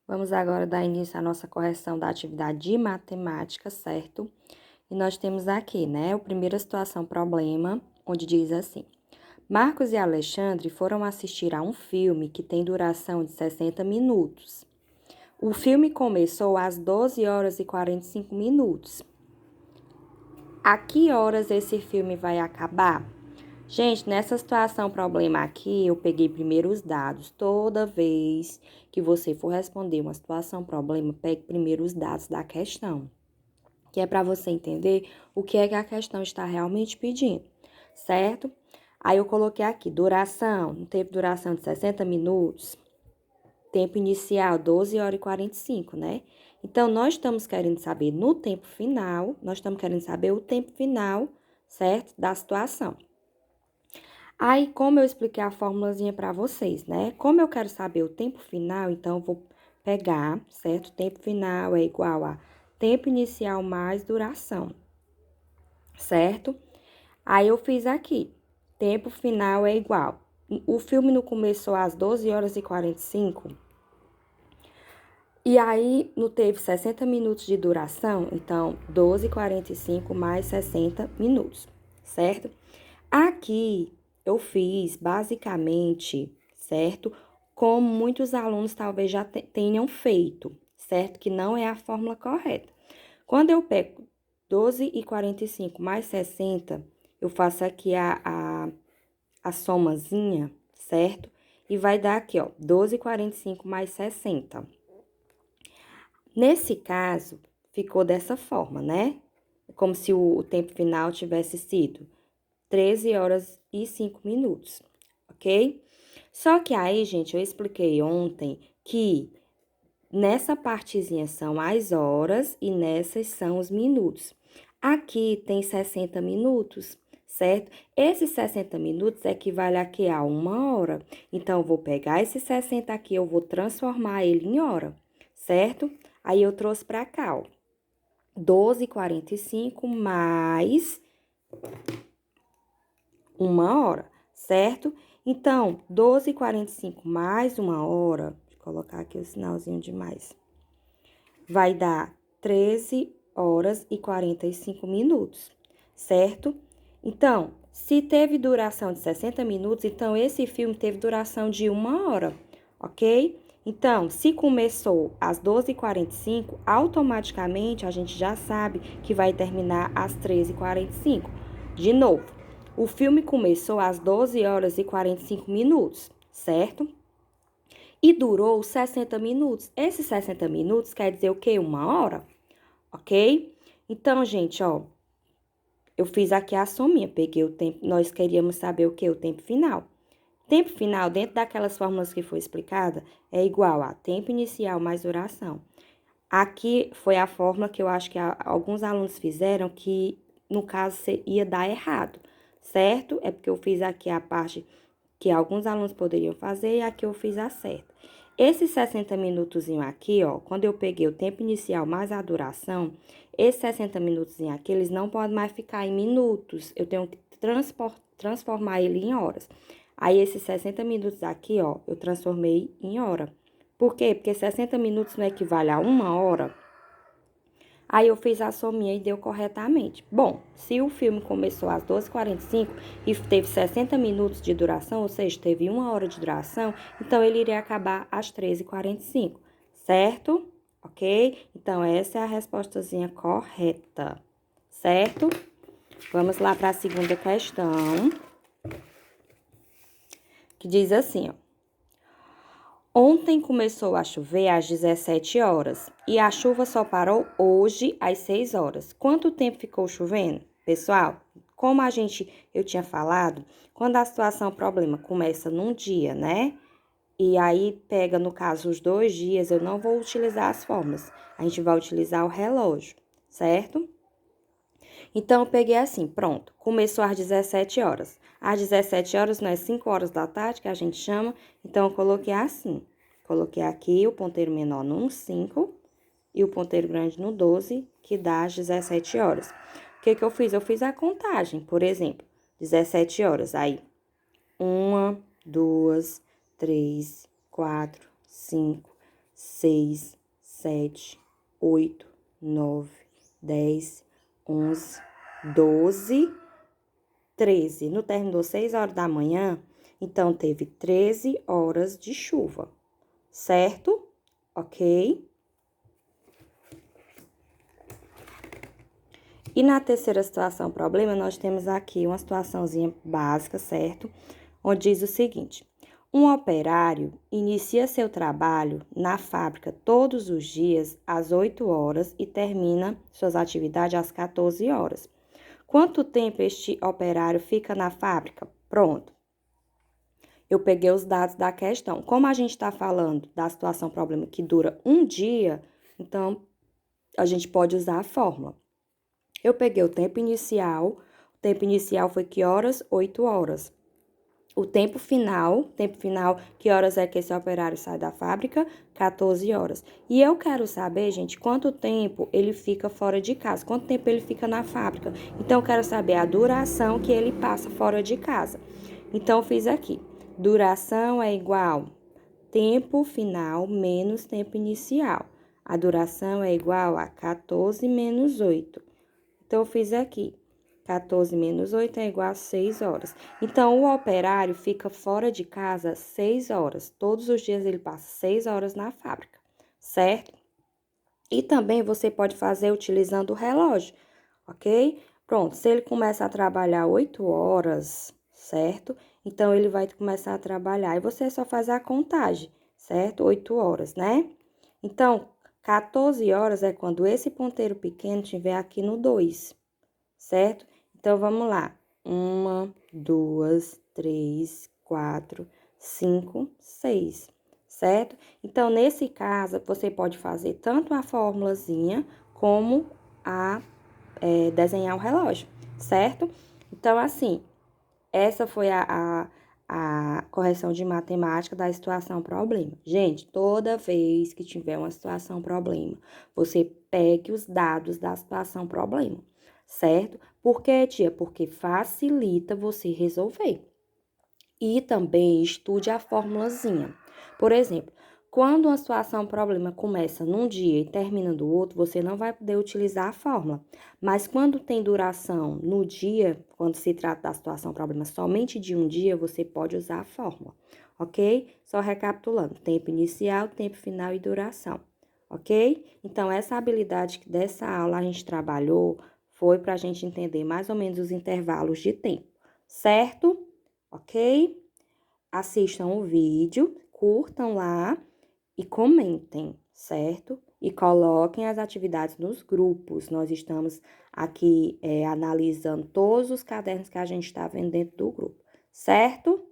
Vamos agora dar início à nossa correção da atividade de matemática, certo? E nós temos aqui, né, a primeira situação problema, onde diz assim: Marcos e Alexandre foram assistir a um filme que tem duração de 60 minutos. O filme começou às 12 horas e 45 minutos. A que horas esse filme vai acabar? Gente, nessa situação problema aqui, eu peguei primeiro os dados. Toda vez que você for responder uma situação problema, pegue primeiro os dados da questão, que é para você entender o que é que a questão está realmente pedindo, certo? Aí eu coloquei aqui, duração, um tempo de duração de 60 minutos, tempo inicial 12 horas e 45, né? Então, nós estamos querendo saber no tempo final, nós estamos querendo saber o tempo final, certo? Da situação. Aí, como eu expliquei a formulazinha para vocês, né? Como eu quero saber o tempo final, então eu vou pegar, certo? Tempo final é igual a tempo inicial mais duração, certo? Aí eu fiz aqui, tempo final é igual. O filme não começou às 12 horas e 45, e aí não teve 60 minutos de duração, então 12 e 45 mais 60 minutos, certo? Aqui eu fiz basicamente, certo? Como muitos alunos talvez já tenham feito, certo? Que não é a fórmula correta. Quando eu pego 12 e 45 mais 60, eu faço aqui a somazinha, certo? E vai dar aqui, ó, 12 e 45 mais 60. Nesse caso, ficou dessa forma, né? Como se o tempo final tivesse sido 13 horas e 5 minutos, ok? Só que aí, gente, eu expliquei ontem que nessa partezinha são as horas e nessas são os minutos. Aqui tem 60 minutos, certo? Esses 60 minutos equivale aqui a 1 hora. Então, eu vou pegar esses 60 aqui, eu vou transformar ele em hora, certo? Aí, eu trouxe para cá, ó, 12h45 mais 1 hora, certo? Então, 12h45 mais 1 hora, deixa eu colocar aqui o sinalzinho de mais, vai dar 13 horas e 45 minutos, certo? Então, se teve duração de 60 minutos, então esse filme teve duração de 1 hora, ok? Então, se começou às 12h45, automaticamente a gente já sabe que vai terminar às 13h45. De novo, o filme começou às 12 horas e 45 minutos, certo? E durou 60 minutos. Esses 60 minutos quer dizer o quê? 1 hora, ok? Então, gente, ó, eu fiz aqui a sominha, peguei o tempo, nós queríamos saber o quê? O tempo final. Tempo final, dentro daquelas fórmulas que foi explicada, é igual a tempo inicial mais duração. Aqui foi a fórmula que eu acho que alguns alunos fizeram que, no caso, ia dar errado, certo? É porque eu fiz aqui a parte que alguns alunos poderiam fazer e aqui eu fiz a certa. Esses 60 minutozinho aqui, ó, quando eu peguei o tempo inicial mais a duração, esses 60 minutozinho aqui, eles não podem mais ficar em minutos. Eu tenho que transformar ele em horas. Aí, esses 60 minutos aqui, ó, eu transformei em hora. Por quê? Porque 60 minutos não equivale a 1 hora. Aí eu fiz a sominha e deu corretamente. Bom, se o filme começou às 12h45 e teve 60 minutos de duração, ou seja, teve 1 hora de duração, então ele iria acabar às 13h45, certo? Ok? Então, essa é a respostazinha correta, certo? Vamos lá para a segunda questão, que diz assim, ó. Ontem começou a chover às 17 horas e a chuva só parou hoje às 6 horas. Quanto tempo ficou chovendo? Pessoal, como eu tinha falado, quando a situação problema começa num dia, né? E aí pega, no caso, os 2 dias, eu não vou utilizar as fórmulas. A gente vai utilizar o relógio, certo? Então, eu peguei assim, pronto. Começou às 17 horas. Às 17 horas não é 5 horas da tarde, que a gente chama. Então, eu coloquei assim. Coloquei aqui o ponteiro menor no 5 e o ponteiro grande no 12, que dá às 17 horas. O que que eu fiz? Eu fiz a contagem, por exemplo, 17 horas. Aí, 1, 2, 3, 4, 5, 6, 7, 8, 9, 10, 11, 12, 13. No terminou 6 horas da manhã, então teve 13 horas de chuva, certo? Ok? E na terceira situação, problema, nós temos aqui uma situaçãozinha básica, certo? Onde diz o seguinte: um operário inicia seu trabalho na fábrica todos os dias às 8 horas e termina suas atividades às 14 horas. Quanto tempo este operário fica na fábrica? Pronto. Eu peguei os dados da questão. Como a gente está falando da situação problema que dura um dia, então a gente pode usar a fórmula. Eu peguei o tempo inicial foi que horas? 8 horas. O tempo final, que horas é que esse operário sai da fábrica? 14 horas. E eu quero saber, gente, quanto tempo ele fica fora de casa, quanto tempo ele fica na fábrica. Então, eu quero saber a duração que ele passa fora de casa. Então, eu fiz aqui. Duração é igual tempo final menos tempo inicial. A duração é igual a 14 menos 8. Então, eu fiz aqui. 14 menos 8 é igual a 6 horas. Então, o operário fica fora de casa 6 horas. Todos os dias ele passa 6 horas na fábrica, certo? E também você pode fazer utilizando o relógio, ok? Pronto, se ele começa a trabalhar 8 horas, certo? Então, ele vai começar a trabalhar e você só faz a contagem, certo? 8 horas, né? Então, 14 horas é quando esse ponteiro pequeno estiver aqui no 2, certo? Então, vamos lá. 1, 2, 3, 4, 5, 6, certo? Então, nesse caso, você pode fazer tanto a formulazinha como desenhar o relógio, certo? Então, assim, essa foi a correção de matemática da situação problema. Gente, toda vez que tiver uma situação problema, você pegue os dados da situação problema, certo? Por quê, tia? Porque facilita você resolver. E também estude a formulazinha. Por exemplo, quando uma situação problema começa num dia e termina do outro, você não vai poder utilizar a fórmula. Mas quando tem duração no dia, quando se trata da situação problema somente de um dia, você pode usar a fórmula, ok? Só recapitulando, tempo inicial, tempo final e duração, ok? Então, essa habilidade que dessa aula a gente trabalhou foi para a gente entender mais ou menos os intervalos de tempo, certo? Ok? Assistam o vídeo, curtam lá e comentem, certo? E coloquem as atividades nos grupos. Nós estamos aqui analisando todos os cadernos que a gente está vendo dentro do grupo, certo?